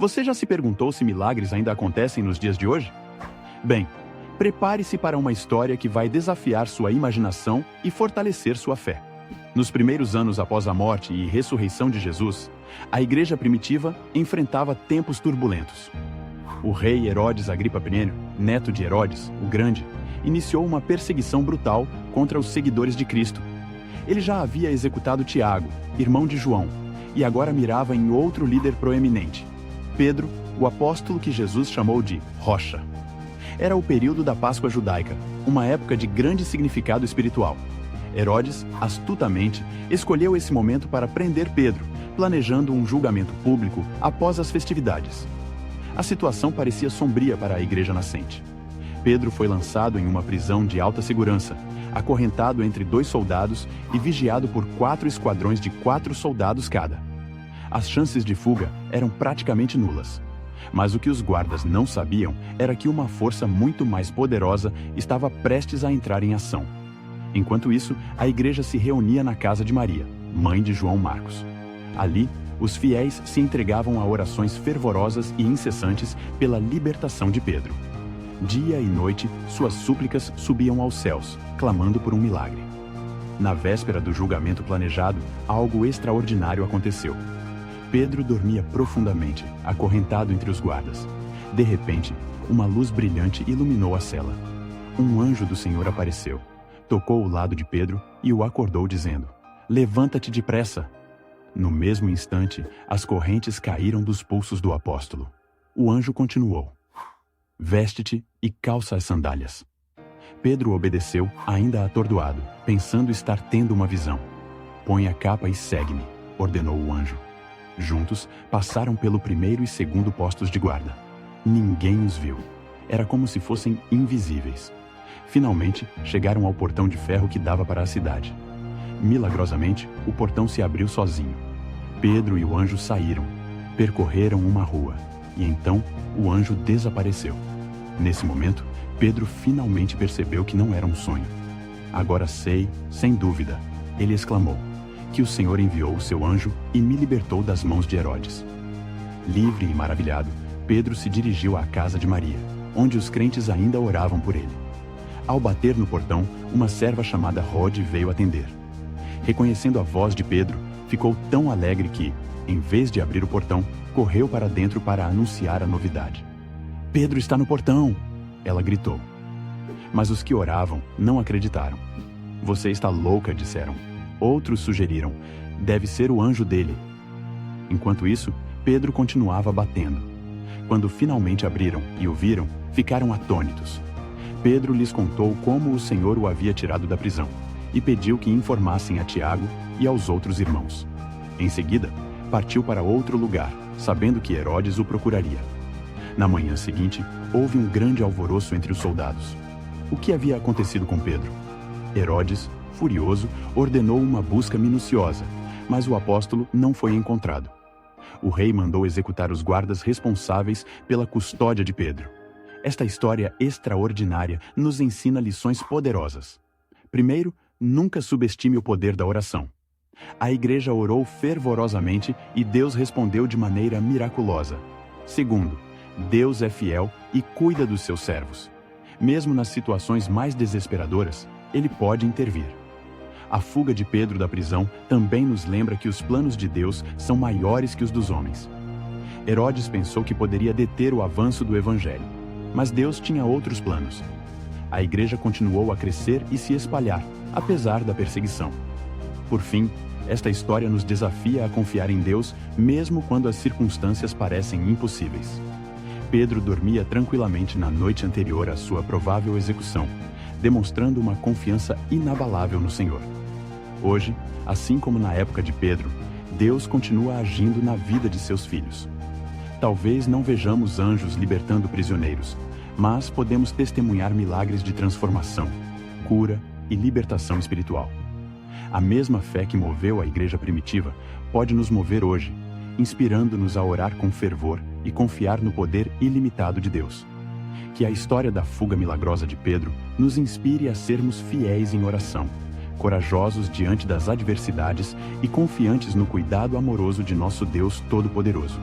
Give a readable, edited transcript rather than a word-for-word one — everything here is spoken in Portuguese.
Você já se perguntou se milagres ainda acontecem nos dias de hoje? Bem, prepare-se para uma história que vai desafiar sua imaginação e fortalecer sua fé. Nos primeiros anos após a morte e ressurreição de Jesus, a igreja primitiva enfrentava tempos turbulentos. O rei Herodes Agripa I, neto de Herodes, o Grande, iniciou uma perseguição brutal contra os seguidores de Cristo. Ele já havia executado Tiago, irmão de João, e agora mirava em outro líder proeminente, Pedro, o apóstolo que Jesus chamou de Rocha. Era o período da Páscoa judaica, uma época de grande significado espiritual. Herodes, astutamente, escolheu esse momento para prender Pedro, planejando um julgamento público após as festividades. A situação parecia sombria para a igreja nascente. Pedro foi lançado em uma prisão de alta segurança, acorrentado entre 2 soldados e vigiado por 4 esquadrões de 4 soldados cada. As chances de fuga eram praticamente nulas. Mas o que os guardas não sabiam era que uma força muito mais poderosa estava prestes a entrar em ação. Enquanto isso, a igreja se reunia na casa de Maria, mãe de João Marcos. Ali, os fiéis se entregavam a orações fervorosas e incessantes pela libertação de Pedro. Dia e noite, suas súplicas subiam aos céus, clamando por um milagre. Na véspera do julgamento planejado, algo extraordinário aconteceu. Pedro dormia profundamente, acorrentado entre os guardas. De repente, uma luz brilhante iluminou a cela. Um anjo do Senhor apareceu, tocou o lado de Pedro e o acordou dizendo: "Levanta-te depressa." No mesmo instante, as correntes caíram dos pulsos do apóstolo. O anjo continuou: "Veste-te e calça as sandálias." Pedro obedeceu, ainda atordoado, pensando estar tendo uma visão. "Põe a capa e segue-me", ordenou o anjo. Juntos, passaram pelo primeiro e segundo postos de guarda. Ninguém os viu. Era como se fossem invisíveis. Finalmente, chegaram ao portão de ferro que dava para a cidade. Milagrosamente, o portão se abriu sozinho. Pedro e o anjo saíram, percorreram uma rua, e então o anjo desapareceu. Nesse momento, Pedro finalmente percebeu que não era um sonho. "Agora sei, sem dúvida", ele exclamou, "que o Senhor enviou o seu anjo e me libertou das mãos de Herodes." Livre e maravilhado, Pedro se dirigiu à casa de Maria, onde os crentes ainda oravam por ele. Ao bater no portão, uma serva chamada Rode veio atender. Reconhecendo a voz de Pedro, ficou tão alegre que, em vez de abrir o portão, correu para dentro para anunciar a novidade. "Pedro está no portão!" ela gritou. Mas os que oravam não acreditaram. "Você está louca", disseram. Outros sugeriram: "Deve ser o anjo dele." Enquanto isso, Pedro continuava batendo. Quando finalmente abriram e o viram, ficaram atônitos. Pedro lhes contou como o Senhor o havia tirado da prisão e pediu que informassem a Tiago e aos outros irmãos. Em seguida, partiu para outro lugar, sabendo que Herodes o procuraria. Na manhã seguinte, houve um grande alvoroço entre os soldados. O que havia acontecido com Pedro? Herodes, furioso, ordenou uma busca minuciosa, mas o apóstolo não foi encontrado. O rei mandou executar os guardas responsáveis pela custódia de Pedro. Esta história extraordinária nos ensina lições poderosas. Primeiro, nunca subestime o poder da oração. A igreja orou fervorosamente e Deus respondeu de maneira miraculosa. Segundo, Deus é fiel e cuida dos seus servos. Mesmo nas situações mais desesperadoras, Ele pode intervir. A fuga de Pedro da prisão também nos lembra que os planos de Deus são maiores que os dos homens. Herodes pensou que poderia deter o avanço do Evangelho, mas Deus tinha outros planos. A igreja continuou a crescer e se espalhar, apesar da perseguição. Por fim, esta história nos desafia a confiar em Deus, mesmo quando as circunstâncias parecem impossíveis. Pedro dormia tranquilamente na noite anterior à sua provável execução, demonstrando uma confiança inabalável no Senhor. Hoje, assim como na época de Pedro, Deus continua agindo na vida de seus filhos. Talvez não vejamos anjos libertando prisioneiros, mas podemos testemunhar milagres de transformação, cura e libertação espiritual. A mesma fé que moveu a igreja primitiva pode nos mover hoje, inspirando-nos a orar com fervor e confiar no poder ilimitado de Deus. Que a história da fuga milagrosa de Pedro nos inspire a sermos fiéis em oração, corajosos diante das adversidades e confiantes no cuidado amoroso de nosso Deus Todo-Poderoso.